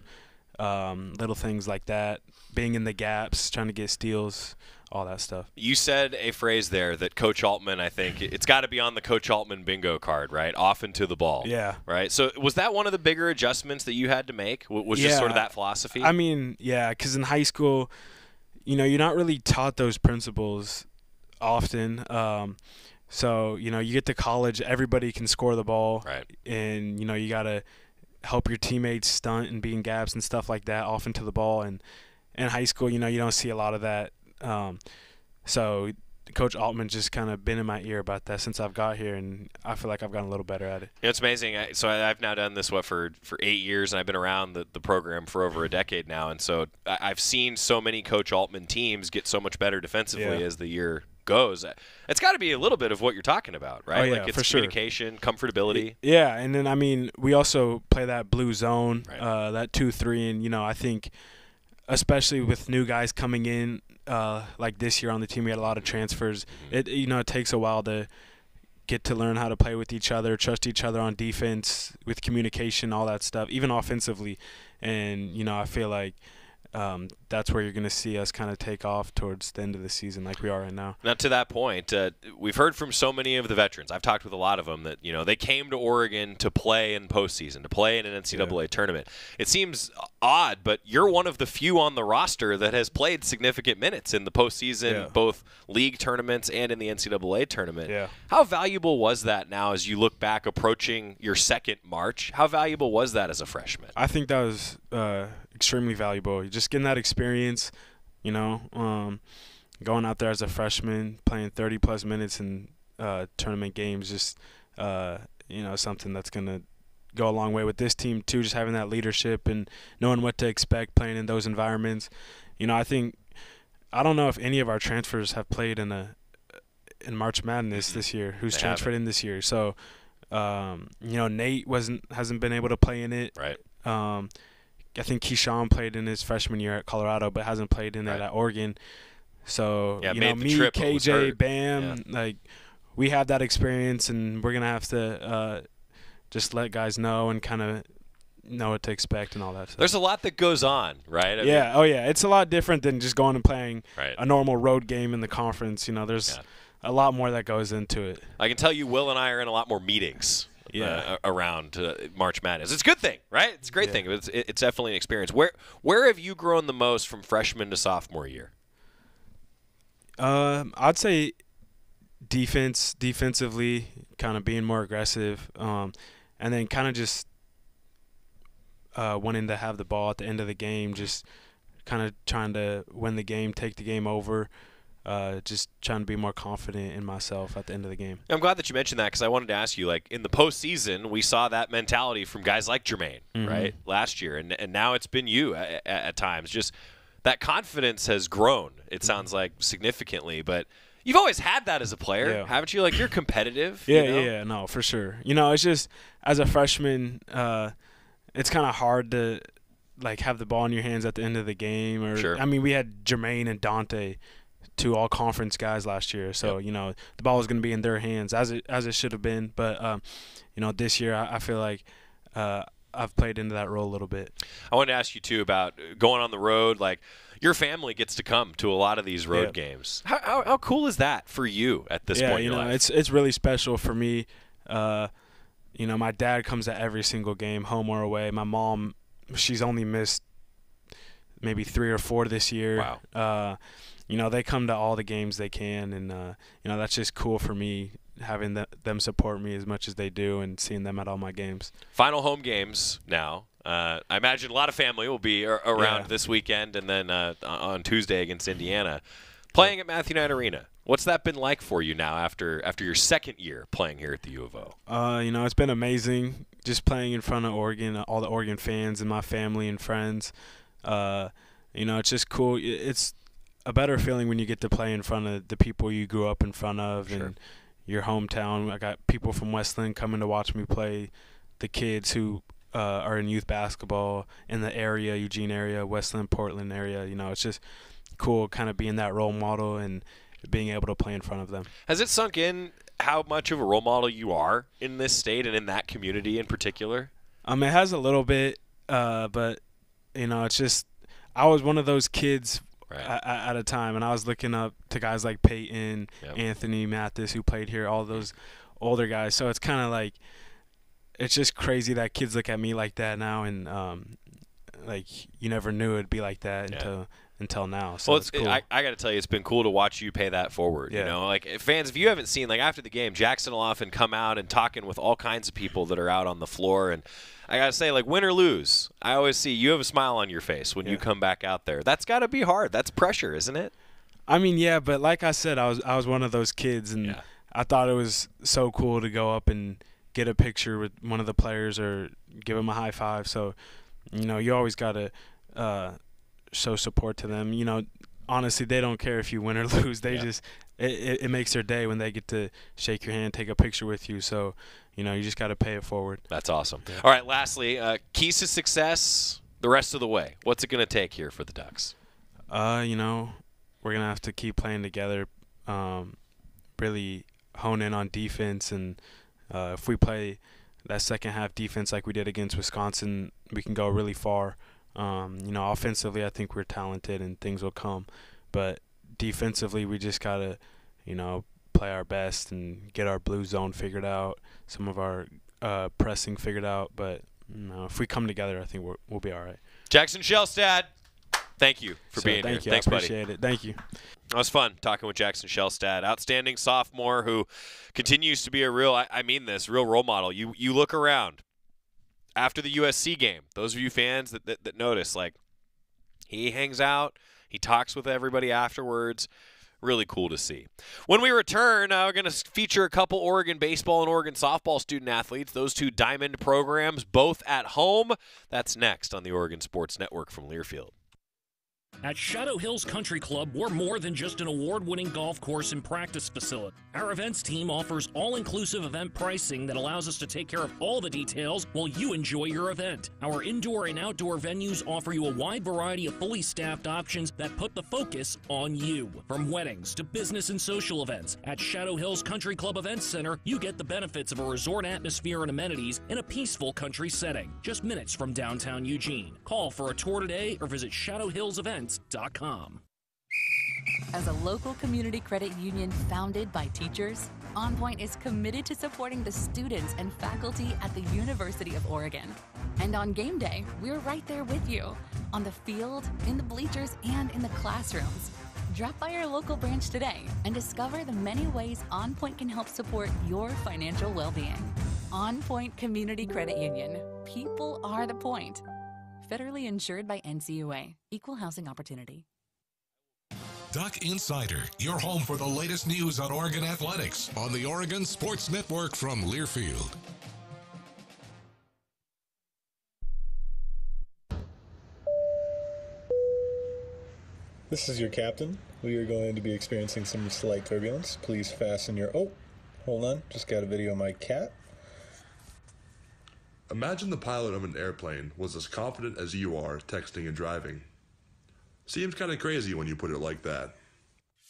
little things like that, being in the gaps, trying to get steals, all that stuff. You said a phrase there that Coach Altman, I think, it's got to be on the Coach Altman bingo card, right? Off and to the ball. Yeah. Right? So was that one of the bigger adjustments that you had to make? Was just sort of that philosophy? I mean, yeah, because in high school, you're not really taught those principles often. So, you get to college, everybody can score the ball. Right. And, you got to help your teammates stunt and be in gaps and stuff like that, off into the ball. And in high school, you don't see a lot of that. So Coach Altman just kind of been in my ear about that since I've got here, and I feel like I've gotten a little better at it. It's amazing. So I've now done this, for 8 years, and I've been around the program for over a decade now. And so I've seen so many Coach Altman teams get so much better defensively as the year goes. It's got to be a little bit of what you're talking about, right? Oh, yeah, like it's for sure. communication, comfortability. Yeah, and then, we also play that blue zone, that 2-3, and, I think especially with new guys coming in, like this year on the team, we had a lot of transfers. It takes a while to get to learn how to play with each other, trust each other on defense, with communication, all that stuff, even offensively. And I feel like that's where you're going to see us kind of take off towards the end of the season, like we are right now. Now, to that point, we've heard from so many of the veterans. I've talked with a lot of them that they came to Oregon to play in postseason, to play in an NCAA tournament. It seems odd, but you're one of the few on the roster that has played significant minutes in the postseason, both league tournaments and in the NCAA tournament. Yeah. How valuable was that now as you look back approaching your second March? How valuable was that as a freshman? I think that was extremely valuable. Just getting that experience, going out there as a freshman, playing 30-plus minutes in tournament games, just, something that's going to go a long way with this team, too, just having that leadership and knowing what to expect playing in those environments. I don't know if any of our transfers have played in March Madness this year, who's transferred in this year. So, Nate hasn't been able to play in it. Right. I think Keyshawn played in his freshman year at Colorado, but hasn't played in it at Oregon. So, me, KJ, Bam, we have that experience, and we're going to have to just let guys know and kind of know what to expect and all that stuff. There's a lot that goes on, right? It's a lot different than just going and playing a normal road game in the conference. There's a lot more that goes into it. I can tell you Will and I are in a lot more meetings around March Madness. It's a good thing, right? It's a great thing. It's definitely an experience. Where have you grown the most from freshman to sophomore year? I'd say defensively, kind of being more aggressive, and then kind of just wanting to have the ball at the end of the game, just kind of trying to win the game, take the game over. Just trying to be more confident in myself at the end of the game. I'm glad that you mentioned that, because I wanted to ask you, in the postseason, we saw that mentality from guys like Jermaine, right, last year, and now it's been you at times. Just that confidence has grown, it sounds like, significantly, but you've always had that as a player, haven't you? You're competitive. Yeah, no, for sure. It's just, as a freshman, it's kind of hard to, have the ball in your hands at the end of the game. I mean, we had Jermaine and Dante, two all-conference guys last year, so the ball was going to be in their hands as it should have been. But this year I feel like I've played into that role a little bit. I wanted to ask you too about going on the road. Your family gets to come to a lot of these road games. How cool is that for you at this point in your life? It's really special for me. My dad comes to every single game, home or away. My mom, she's only missed maybe 3 or 4 this year. Wow. They come to all the games they can, and that's just cool for me, having them support me as much as they do and seeing them at all my games. Final home games now. I imagine a lot of family will be around this weekend, and then on Tuesday against Indiana. Playing at Matthew Knight Arena, what's that been like for you now after your second year playing here at the U of O? It's been amazing just playing in front of Oregon, all the Oregon fans and my family and friends. It's just cool. It's a better feeling when you get to play in front of the people you grew up in front of and your hometown. I got people from Westland coming to watch me play, the kids who are in youth basketball in the area, Eugene area, Westland, Portland area. It's just cool kind of being that role model and being able to play in front of them. Has it sunk in how much of a role model you are in this state and in that community in particular? It has a little bit, but, it's just I was one of those kids at a time, and I was looking up to guys like Peyton, Anthony Mathis, who played here, all those older guys. So it's kind of like it's just crazy that kids look at me like that now, and you never knew it'd be like that until now. So it's cool. I got to tell you, it's been cool to watch you pay that forward. Fans, if you haven't seen, after the game, Jackson will often come out and talking with all kinds of people that are out on the floor, and I got to say, win or lose, I always see you have a smile on your face when you come back out there. That's got to be hard. That's pressure, isn't it? But like I said, I was one of those kids, and I thought it was so cool to go up and get a picture with one of the players or give them a high five. So, you always got to show support to them. Honestly, they don't care if you win or lose. They just it makes their day when they get to shake your hand, take a picture with you. So, you just got to pay it forward. That's awesome. Yeah. All right, lastly, keys to success the rest of the way. What's it going to take here for the Ducks? We're going to have to keep playing together, really hone in on defense. And if we play that second half defense like we did against Wisconsin, we can go really far. Offensively, I think we're talented and things will come. But defensively, we just got to, play our best and get our blue zone figured out, some of our pressing figured out. But if we come together, I think we'll be all right. Jackson Shelstad, thank you for being here. You. Thanks, I appreciate it. Thank you. It was fun talking with Jackson Shelstad, outstanding sophomore who continues to be a real, real role model. You look around after the USC game, those of you fans that notice, he hangs out, he talks with everybody afterwards. Really cool to see. When we return, we're going to feature a couple Oregon baseball and Oregon softball student athletes, those two Diamond programs, both at home. That's next on the Oregon Sports Network from Learfield. At Shadow Hills Country Club, we're more than just an award-winning golf course and practice facility. Our events team offers all-inclusive event pricing that allows us to take care of all the details while you enjoy your event. Our indoor and outdoor venues offer you a wide variety of fully staffed options that put the focus on you. From weddings to business and social events, at Shadow Hills Country Club Events Center, you get the benefits of a resort atmosphere and amenities in a peaceful country setting, just minutes from downtown Eugene. Call for a tour today or visit shadowhillsevents.com. As a local community credit union founded by teachers, OnPoint is committed to supporting the students and faculty at the University of Oregon. And on game day, we're right there with you, on the field, in the bleachers, and in the classrooms. Drop by our local branch today and discover the many ways OnPoint can help support your financial well-being. OnPoint Community Credit Union. People are the point. Federally insured by NCUA. Equal housing opportunity. Duck Insider, your home for the latest news on Oregon athletics on the Oregon Sports Network from Learfield. This is your captain. We are going to be experiencing some slight turbulence. Please fasten your... Oh, hold on. Just got a video of my cat. Imagine the pilot of an airplane was as confident as you are texting and driving. Seems kind of crazy when you put it like that.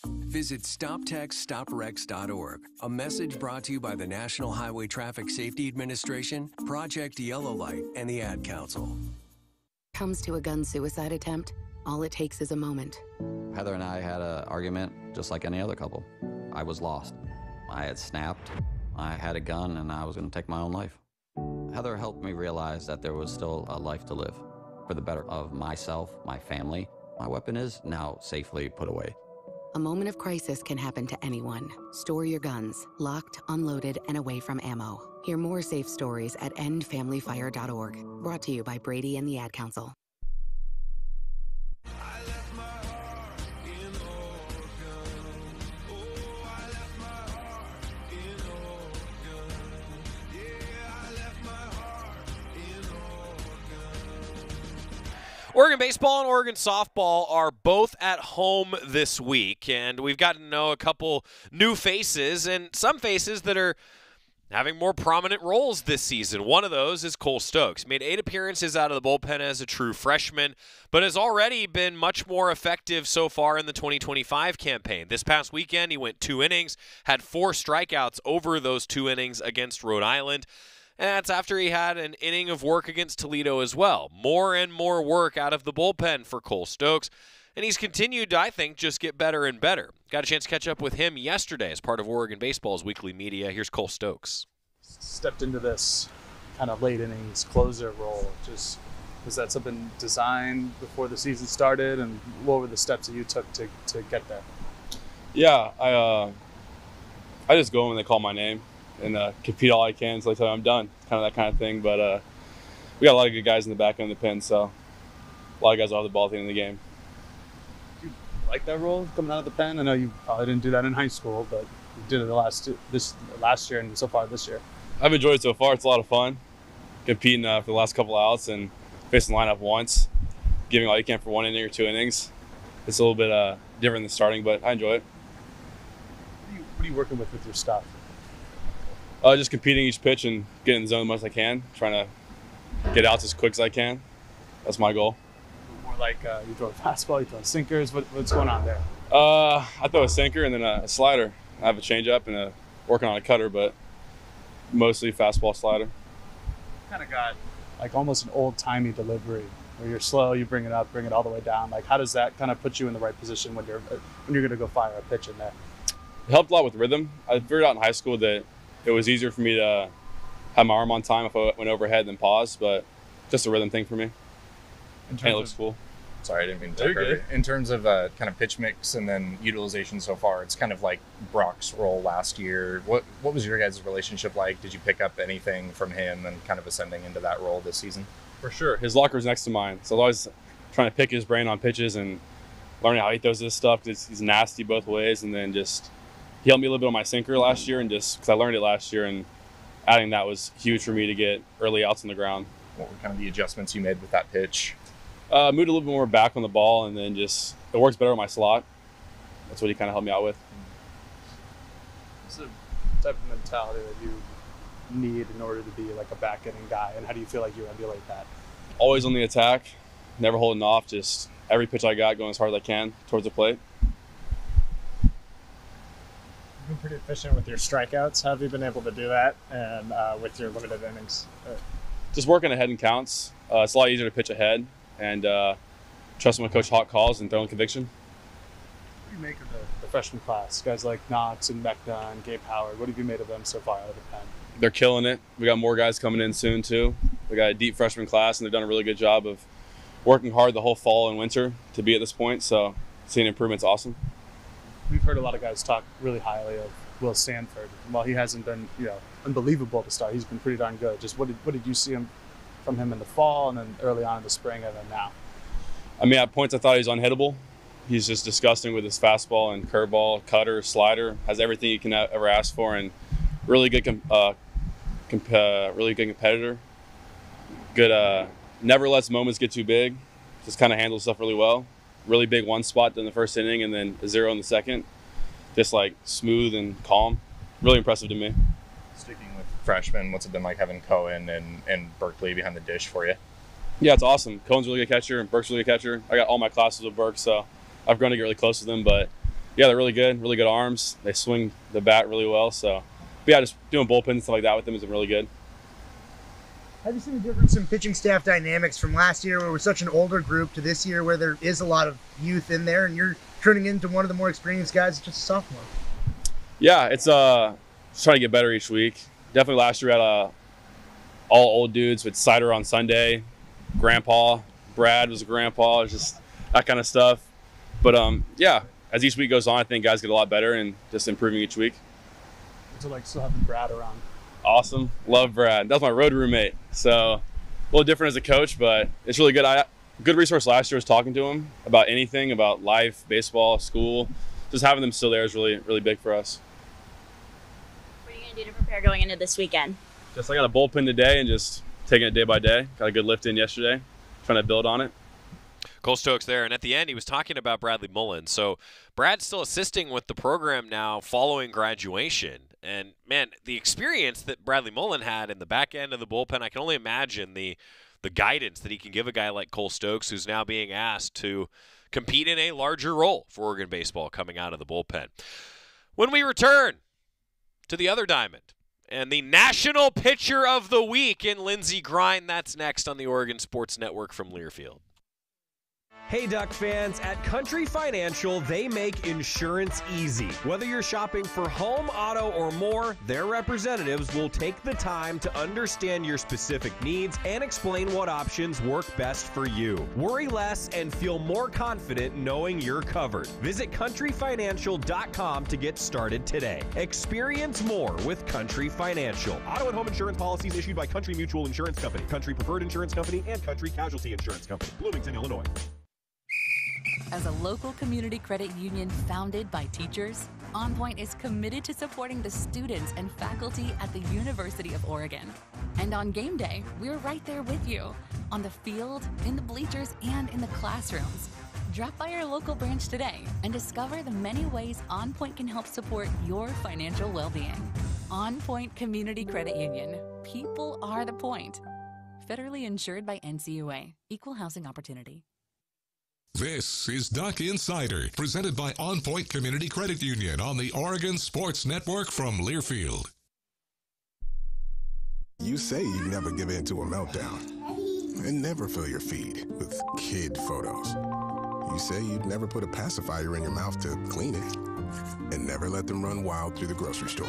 Visit StopTextStopWrecks.org. A message brought to you by the National Highway Traffic Safety Administration, Project Yellow Light, and the Ad Council. Comes to a gun suicide attempt, all it takes is a moment. Heather and I had an argument just like any other couple. I was lost. I had snapped. I had a gun, and I was going to take my own life. Heather helped me realize that there was still a life to live for the better of myself, my family. My weapon is now safely put away. A moment of crisis can happen to anyone. Store your guns, locked, unloaded, and away from ammo. Hear more safe stories at endfamilyfire.org. Brought to you by Brady and the Ad Council. Oregon baseball and Oregon softball are both at home this week, and we've gotten to know a couple new faces and some faces that are having more prominent roles this season. One of those is Cole Stokes. Made 8 appearances out of the bullpen as a true freshman, but has already been much more effective so far in the 2025 campaign. This past weekend, he went 2 innings, had 4 strikeouts over those 2 innings against Rhode Island. And that's after he had an inning of work against Toledo as well. More and more work out of the bullpen for Cole Stokes. And he's continued to, I think, just get better and better. Got a chance to catch up with him yesterday as part of Oregon Baseball's weekly media. Here's Cole Stokes. Stepped into this kind of late innings closer role. Just was that something designed before the season started, and what were the steps that you took to get there? Yeah, I just go when they call my name and compete all I can until they tell me I'm done. Kind of that kind of thing. But we got a lot of good guys in the back end of the pen, so a lot of guys will have the ball at the end of the game. Do you like that role coming out of the pen? I know you probably didn't do that in high school, but you did it this last year and so far this year. I've enjoyed it so far. It's a lot of fun competing for the last couple outs and facing the lineup once, giving all you can for 1 inning or 2 innings. It's a little bit different than starting, but I enjoy it. What are you working with your stuff? Just competing each pitch and getting in the zone as much as I can, trying to get outs as quick as I can. That's my goal. More like you throw a fastball, you throw sinkers. What's going on there? I throw a sinker and then a slider. I have a changeup and working on a cutter, but mostly fastball slider. Kind of got like almost an old-timey delivery where you're slow, you bring it up, bring it all the way down. Like, how does that kind of put you in the right position when you're going to go fire a pitch in there? It helped a lot with rhythm. I figured out in high school that it was easier for me to have my arm on time if I went overhead than pause, but just a rhythm thing for me. And it looks cool. Sorry, I didn't mean to talk over you. In terms of kind of pitch mix and then utilization so far, it's kind of like Brock's role last year. What was your guys' relationship like? Did you pick up anything from him and kind of ascending into that role this season? For sure. His locker's next to mine, so I was always trying to pick his brain on pitches and learning how he throws this stuff because he's nasty both ways. And then just he helped me a little bit on my sinker last year, and just because I learned it last year, and adding that was huge for me to get early outs on the ground. What were kind of the adjustments you made with that pitch? Moved a little bit more back on the ball, and then just it works better on my slot. That's what he kind of helped me out with. What's the type of mentality that you need in order to be like a back inning guy, and how do you feel like you emulate that? Always on the attack, never holding off, just every pitch I got going as hard as I can towards the plate. You've been pretty efficient with your strikeouts. How have you been able to do that, and with your limited innings? Just working ahead in counts. It's a lot easier to pitch ahead and trust when Coach Hawk calls and throwing conviction. What do you make of the freshman class? Guys like Knox and Mechna and Gabe Howard. What have you made of them so far out of the pen? They're killing it. We got more guys coming in soon too. We got a deep freshman class, and they've done a really good job of working hard the whole fall and winter to be at this point. So seeing improvement's awesome. We've heard a lot of guys talk really highly of Will Sanford. While he hasn't been, unbelievable to start, he's been pretty darn good. Just what did you see from him in the fall and then early on in the spring and then now? I mean, at points I thought he was unhittable. He's just disgusting with his fastball and curveball, cutter, slider. Has everything you can ever ask for, and really good, really good competitor. Good, never lets moments get too big. Just kind of handles stuff really well. Really big one spot in the first inning and then a 0 in the second. Just like smooth and calm. Really impressive to me. Sticking with freshmen, what's it been like having Cohen and Berkeley behind the dish for you? Yeah, it's awesome. Cohen's a really good catcher and Burke's a really good catcher. I got all my classes with Burke, so I've grown to get really close with them. But yeah, they're really good arms. They swing the bat really well. So, but yeah, just doing bullpens and stuff like that with them has been really good. Have you seen a difference in pitching staff dynamics from last year where we're such an older group to this year where there is a lot of youth in there and you're turning into one of the more experienced guys, just a sophomore? Yeah, it's just trying to get better each week. Definitely last year we had all old dudes with cider on Sunday. Grandpa, Brad was a grandpa, just that kind of stuff. But yeah, as each week goes on, I think guys get a lot better and just improving each week. What's it like still having Brad around? Awesome. Love Brad. That was my road roommate. So a little different as a coach, but it's really good. Good resource last year was talking to him about anything, about life, baseball, school. Just having them still there is really, really big for us. What are you going to do to prepare going into this weekend? Just I got a bullpen today and just taking it day by day. Got a good lift in yesterday. Trying to build on it. Cole Stokes there. And at the end, he was talking about Bradley Mullen. So Brad's still assisting with the program now following graduation. And, man, the experience that Bradley Mullen had in the back end of the bullpen, I can only imagine the guidance that he can give a guy like Cole Stokes, who's now being asked to compete in a larger role for Oregon baseball coming out of the bullpen. When we return to the other diamond and the National Pitcher of the Week in Lindsey Grind, that's next on the Oregon Sports Network from Learfield. Hey Duck fans, at Country Financial, they make insurance easy. Whether you're shopping for home, auto, or more, their representatives will take the time to understand your specific needs and explain what options work best for you. Worry less and feel more confident knowing you're covered. Visit countryfinancial.com to get started today. Experience more with Country Financial. Auto and home insurance policies issued by Country Mutual Insurance Company, Country Preferred Insurance Company, and Country Casualty Insurance Company, Bloomington, Illinois. As a local community credit union founded by teachers, OnPoint is committed to supporting the students and faculty at the University of Oregon. And on game day, we're right there with you, on the field, in the bleachers, and in the classrooms. Drop by our local branch today and discover the many ways OnPoint can help support your financial well-being. OnPoint Community Credit Union. People are the point. Federally insured by NCUA. Equal housing opportunity. This is Duck Insider, presented by OnPoint Community Credit Union on the Oregon Sports Network from Learfield. You say you never give in to a meltdown and never fill your feed with kid photos. You say you'd never put a pacifier in your mouth to clean it and never let them run wild through the grocery store.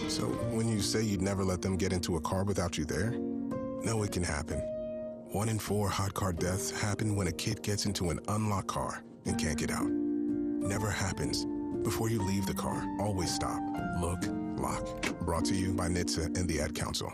So when you say you'd never let them get into a car without you there, no, it can happen. 1 in 4 hot car deaths happen when a kid gets into an unlocked car and can't get out. Never happens. Before you leave the car, always stop, look, lock. Brought to you by NHTSA and the Ad Council.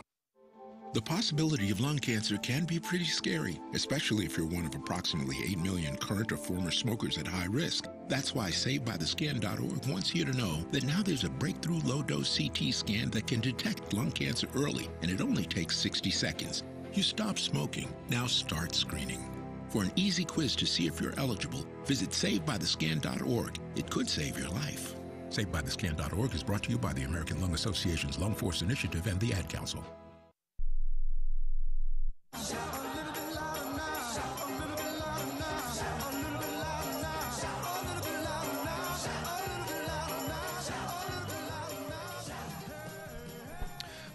The possibility of lung cancer can be pretty scary, especially if you're one of approximately 8 million current or former smokers at high risk. That's why SaveByTheScan.org wants you to know that now there's a breakthrough low-dose CT scan that can detect lung cancer early, and it only takes 60 seconds. You stop smoking, now start screening. For an easy quiz to see if you're eligible, visit SaveByTheScan.org. It could save your life. SaveByTheScan.org is brought to you by the American Lung Association's Lung Force Initiative and the Ad Council.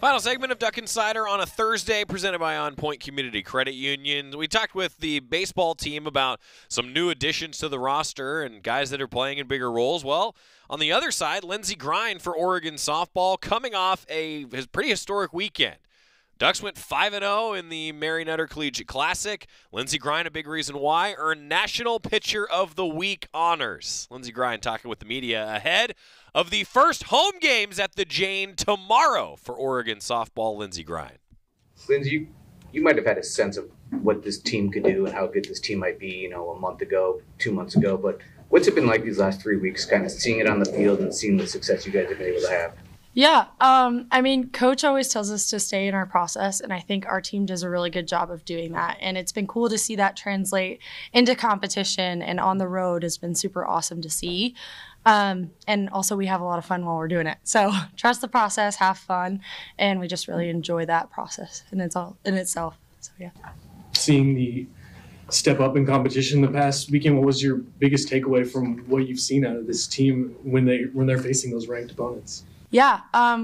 Final segment of Duck Insider on a Thursday, presented by OnPoint Community Credit Union. We talked with the baseball team about some new additions to the roster and guys that are playing in bigger roles. Well, on the other side, Lindsey Grind for Oregon softball, coming off his pretty historic weekend. Ducks went 5-0 in the Mary Nutter Collegiate Classic. Lindsey Grind, a big reason why, earned National Pitcher of the Week honors. Lindsey Grind talking with the media ahead of the first home games at the Jane tomorrow for Oregon softball. Lindsey Grind. Lindsey, you might have had a sense of what this team could do and how good this team might be, a month ago, 2 months ago, but what's it been like these last 3 weeks, kind of seeing it on the field and seeing the success you guys have been able to have? Yeah, Coach always tells us to stay in our process, and I think our team does a really good job of doing that. And it's been cool to see that translate into competition and on the road has been super awesome to see. And also we have a lot of fun while we're doing it. So trust the process, have fun, and we just really enjoy that process and it's all in itself. So yeah. Seeing the step up in competition the past weekend, what was your biggest takeaway from what you've seen out of this team when they're facing those ranked opponents? Yeah,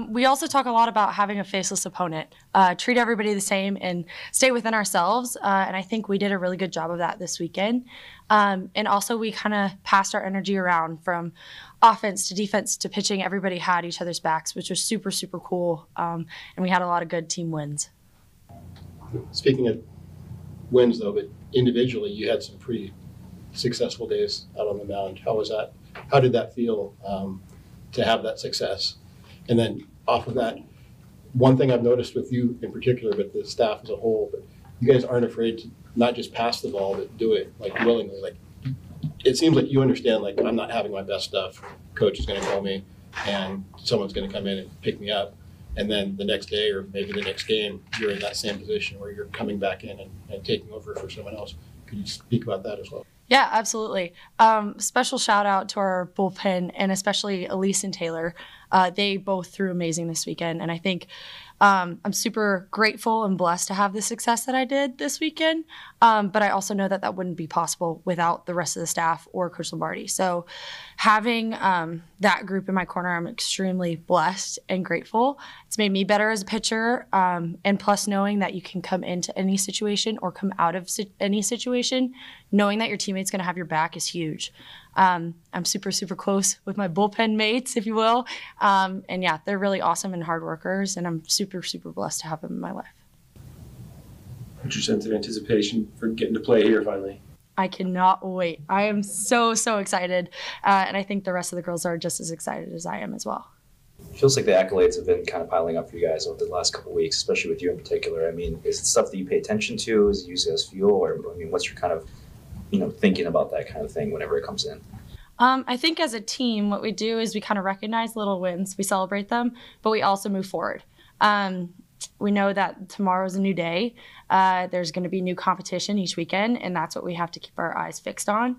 we also talk a lot about having a faceless opponent, treat everybody the same and stay within ourselves. And I think we did a really good job of that this weekend. And also we kind of passed our energy around from offense to defense to pitching. Everybody had each other's backs, which was super, super cool. And we had a lot of good team wins. Speaking of wins, though, but individually, you had some pretty successful days out on the mound. How was that? How did that feel to have that success? And then off of that, one thing I've noticed with you in particular, but the staff as a whole, but you guys aren't afraid to not just pass the ball, but do it willingly. It seems like you understand, I'm not having my best stuff. Coach is going to call me and someone's going to come in and pick me up. And then the next day or maybe the next game, you're in that same position where you're coming back in and taking over for someone else. Could you speak about that as well? Yeah, absolutely. Special shout out to our bullpen and especially Elise and Taylor. They both threw amazing this weekend. And I think I'm super grateful and blessed to have the success that I did this weekend. But I also know that that wouldn't be possible without the rest of the staff or Coach Lombardi. So having that group in my corner, I'm extremely blessed and grateful. It's made me better as a pitcher. And plus knowing that you can come into any situation or come out of any situation, knowing that your teammate's going to have your back is huge. I'm super, super close with my bullpen mates, if you will. And yeah, they're really awesome and hard workers, and I'm super, super blessed to have them in my life. What's your sense of anticipation for getting to play here finally? I cannot wait. I am so, so excited. And I think the rest of the girls are just as excited as I am as well. Feels like the accolades have been kind of piling up for you guys over the last couple of weeks, especially with you in particular. I mean, is it stuff that you pay attention to? Is it used as fuel? Or, I mean, what's your kind of, thinking about that kind of thing whenever it comes in? I think as a team, what we do is we kind of recognize little wins. We celebrate them, but we also move forward. We know that tomorrow's a new day. There's going to be new competition each weekend, and that's what we have to keep our eyes fixed on.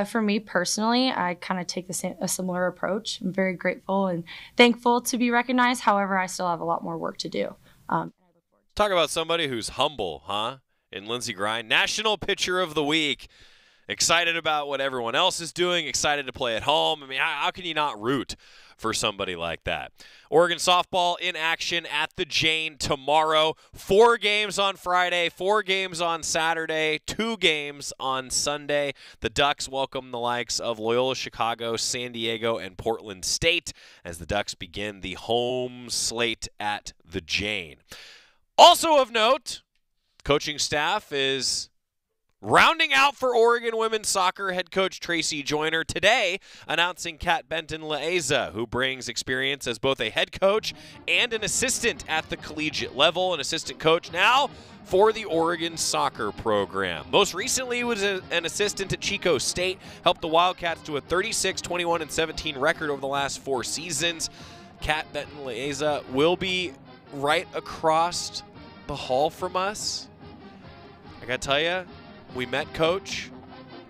For me personally, I kind of take a similar approach. I'm very grateful and thankful to be recognized. However, I still have a lot more work to do. Talk about somebody who's humble, huh? In Lindsey Grind, National Pitcher of the Week. Excited about what everyone else is doing, excited to play at home. I mean, how can you not root for somebody like that? Oregon softball in action at the Jane tomorrow. 4 games on Friday, 4 games on Saturday, 2 games on Sunday. The Ducks welcome the likes of Loyola Chicago, San Diego, and Portland State as the Ducks begin the home slate at the Jane. Also of note, coaching staff is rounding out for Oregon women's soccer head coach Tracy Joyner today, announcing Kat Benton-Laeza, who brings experience as both a head coach and an assistant at the collegiate level, an assistant coach now for the Oregon soccer program. Most recently was an assistant at Chico State, helped the Wildcats to a 36, 21, and 17 record over the last 4 seasons. Kat Benton-Laeza will be right across the hall from us. I gotta tell you, we met Coach.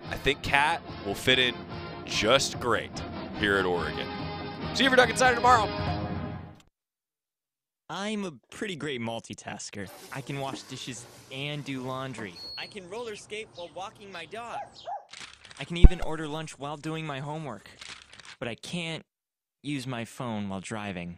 I think Kat will fit in just great here at Oregon. See you for Duck Insider tomorrow. I'm a pretty great multitasker. I can wash dishes and do laundry. I can roller skate while walking my dog. I can even order lunch while doing my homework. But I can't use my phone while driving.